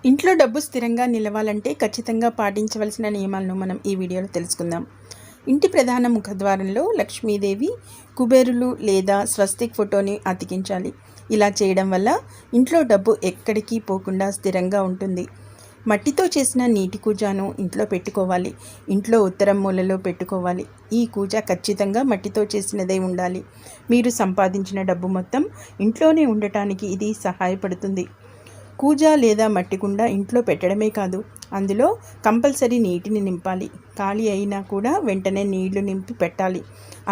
ఇంట్లో డబ్బు స్థిరంగా నిలవాలంటే ఖచ్చితంగా పాటించవలసిన నియమాలను మనం ఈ వీడియోలో తెలుసుకుందాం. ఇంటి ప్రధాన ముఖద్వారంలో లక్ష్మీదేవి, కుబేరులు లేదా స్వస్తిక్ ఫోటోని అతికించాలి. ఇలా చేయడం వల్ల ఇంట్లో డబ్బు ఎక్కడికి పోకుండా స్థిరంగా ఉంటుంది. మట్టితో చేసిన నీటి కూజాను ఇంట్లో పెట్టుకోవాలి. ఇంట్లో ఉత్తరం మూలలో పెట్టుకోవాలి. ఈ కూజ ఖచ్చితంగా మట్టితో చేసినదే ఉండాలి. మీరు సంపాదించిన డబ్బు మొత్తం ఇంట్లోనే ఉండటానికి ఇది సహాయపడుతుంది. కూజ లేదా మట్టి కుండ ఇంట్లో పెట్టడమే కాదు, అందులో కంపల్సరీ నీటిని నింపాలి. ఖాళీ అయినా కూడా వెంటనే నీళ్లు నింపి పెట్టాలి.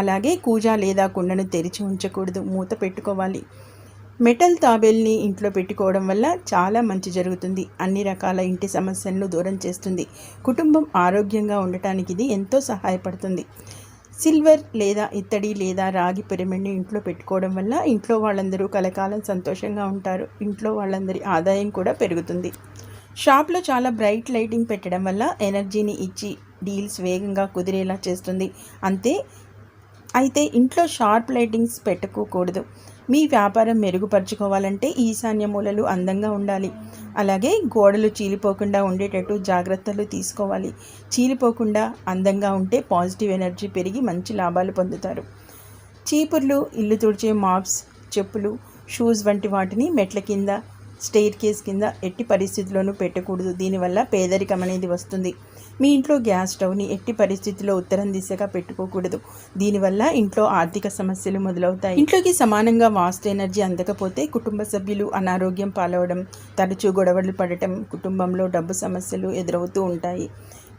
అలాగే కూజ లేదా కుండను తెరిచి ఉంచకూడదు, మూత పెట్టుకోవాలి. మెటల్ తాబేల్ని ఇంట్లో పెట్టుకోవడం వల్ల చాలా మంచి జరుగుతుంది. అన్ని రకాల ఇంటి సమస్యలను దూరం చేస్తుంది. కుటుంబం ఆరోగ్యంగా ఉండటానికి ఇది ఎంతో సహాయపడుతుంది. సిల్వర్ లేదా ఇత్తడి లేదా రాగి పిరమిడ్ని ఇంట్లో పెట్టుకోవడం వల్ల ఇంట్లో వాళ్ళందరూ కలకాలం సంతోషంగా ఉంటారు. ఇంట్లో వాళ్ళందరి ఆదాయం కూడా పెరుగుతుంది. షాప్లో చాలా బ్రైట్ లైటింగ్ పెట్టడం వల్ల ఎనర్జీని ఇచ్చి డీల్స్ వేగంగా కుదిరేలా చేస్తుంది. అయితే ఇంట్లో షార్ప్ లైటింగ్స్ పెట్టుకోకూడదు. మీ వ్యాపారం మెరుగుపరుచుకోవాలంటే ఈశాన్య మూలలు అందంగా ఉండాలి. అలాగే గోడలు చీలిపోకుండా ఉండేటట్టు జాగ్రత్తలు తీసుకోవాలి. చీలిపోకుండా అందంగా ఉంటే పాజిటివ్ ఎనర్జీ పెరిగి మంచి లాభాలు పొందుతారు. చీపుర్లు, ఇల్లు తుడిచే మాప్స్, చెప్పులు, షూస్ వంటి వాటిని మెట్ల కింద, స్టెయిర్ కేస్ కింద ఎట్టి పరిస్థితుల్లోనూ పెట్టకూడదు. దీనివల్ల పేదరికం అనేది వస్తుంది. మీ ఇంట్లో గ్యాస్ స్టవ్ని ఎట్టి పరిస్థితుల్లో ఉత్తరం దిశగా పెట్టుకోకూడదు. దీనివల్ల ఇంట్లో ఆర్థిక సమస్యలు మొదలవుతాయి. ఇంట్లోకి సమానంగా వాస్తు ఎనర్జీ అందకపోతే కుటుంబ సభ్యులు అనారోగ్యం పాలవడం, తరచూ గొడవలు పడటం, కుటుంబంలో డబ్బు సమస్యలు ఎదురవుతూ ఉంటాయి.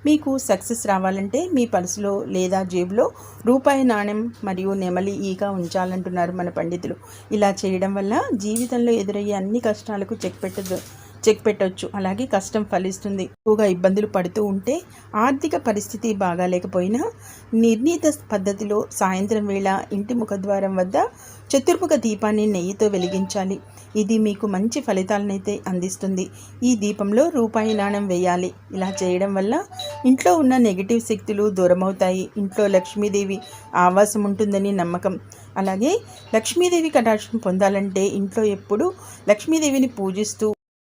మీకు సక్సెస్ రావాలంటే మీ పర్సులో లేదా జేబులో రూపాయి నాణెం మరియు నెమలి ఈక ఉంచాలంటున్నారు మన పండితులు. ఇలా చేయడం వల్ల జీవితంలో ఎదురయ్యే అన్ని కష్టాలకు చెక్ పెట్టవచ్చు. అలాగే కష్టం ఫలిస్తుంది. ఎక్కువగా ఇబ్బందులు పడుతూ ఉంటే, ఆర్థిక పరిస్థితి బాగాలేకపోయినా నిర్ణీత పద్ధతిలో సాయంత్రం వేళ ఇంటి ముఖద్వారం వద్ద చతుర్ముఖ దీపాన్ని నెయ్యితో వెలిగించాలి. ఇది మీకు మంచి ఫలితాలనైతే అందిస్తుంది. ఈ దీపంలో రూపాయి నాణెం వేయాలి. ఇలా చేయడం వల్ల ఇంట్లో ఉన్న నెగిటివ్ శక్తులు దూరమవుతాయి. ఇంట్లో లక్ష్మీదేవి ఆవాసం ఉంటుందని నమ్మకం. అలాగే లక్ష్మీదేవి కటాక్షం పొందాలంటే ఇంట్లో ఎప్పుడూ లక్ష్మీదేవిని పూజిస్తూ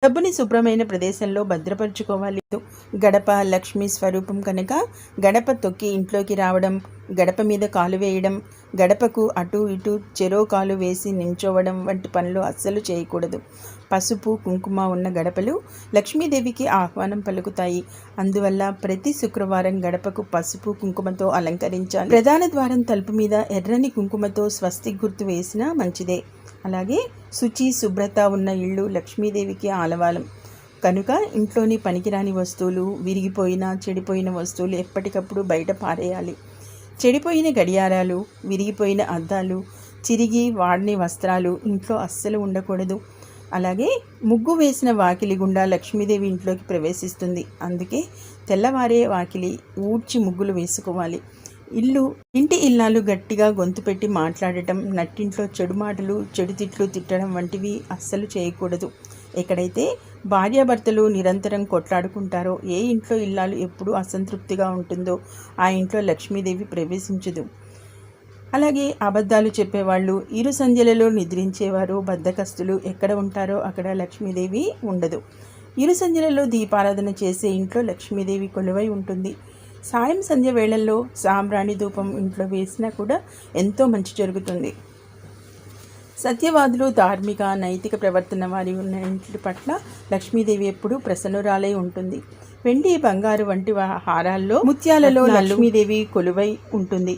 డబ్బుని శుభ్రమైన ప్రదేశంలో భద్రపరుచుకోవాలి. గడప లక్ష్మీ స్వరూపం కనుక గడప తొక్కి ఇంట్లోకి రావడం, గడప మీద కాలు వేయడం, గడపకు అటు ఇటు చెరో కాలు వేసి నించోవడం వంటి పనులు అస్సలు చేయకూడదు. పసుపు కుంకుమ ఉన్న గడపలు లక్ష్మీదేవికి ఆహ్వానం పలుకుతాయి. అందువల్ల ప్రతి శుక్రవారం గడపకు పసుపు కుంకుమతో అలంకరించాలి. ప్రధాన ద్వారం తలుపు మీద ఎర్రని కుంకుమతో స్వస్తిక్ గుర్తు వేసినా మంచిదే. అలాగే శుచి శుభ్రత ఉన్న ఇళ్ళు లక్ష్మీదేవికి ఆలవాలం కనుక ఇంట్లోని పనికిరాని వస్తువులు, విరిగిపోయిన చెడిపోయిన వస్తువులు ఎప్పటికప్పుడు బయట పారేయాలి. చెడిపోయిన గడియారాలు, విరిగిపోయిన అద్దాలు, చిరిగి వాడని వస్త్రాలు ఇంట్లో అస్సలు ఉండకూడదు. అలాగే ముగ్గు వేసిన వాకిలి గుండా లక్ష్మీదేవి ఇంట్లోకి ప్రవేశిస్తుంది. అందుకే తెల్లవారే వాకిలి ఊడ్చి ముగ్గులు వేసుకోవాలి. ఇంటి ఇల్లాలు గట్టిగా గొంతు పెట్టి మాట్లాడటం, నట్టింట్లో చెడు మాటలు, చెడు తిట్లు తిట్టడం వంటివి అస్సలు చేయకూడదు. ఎక్కడైతే భార్యాభర్తలు నిరంతరం కొట్లాడుకుంటారో, ఏ ఇంట్లో ఇల్లాలు ఎప్పుడూ అసంతృప్తిగా ఉంటుందో ఆ ఇంట్లో లక్ష్మీదేవి ప్రవేశించదు. అలాగే అబద్ధాలు చెప్పేవాళ్ళు, ఇరు సంధ్యలలో నిద్రించేవారు, బద్ధకస్తులు ఎక్కడ ఉంటారో అక్కడ లక్ష్మీదేవి ఉండదు. ఇరు సంధ్యలలో దీపారాధన చేసే ఇంట్లో లక్ష్మీదేవి కొలువై ఉంటుంది. సాయం సంధ్య వేళల్లో సాంబ్రాణి ధూపం ఇంట్లో వేసినా కూడా ఎంతో మంచి జరుగుతుంది. సత్యవాదులు, ధార్మిక, నైతిక ప్రవర్తన వారి ఉన్న ఇంటి పట్ల లక్ష్మీదేవి ఎప్పుడూ ప్రసన్నురాలై ఉంటుంది. వెండి, బంగారు వంటి హారాల్లో, ముత్యాలలో లక్ష్మీదేవి కొలువై ఉంటుంది.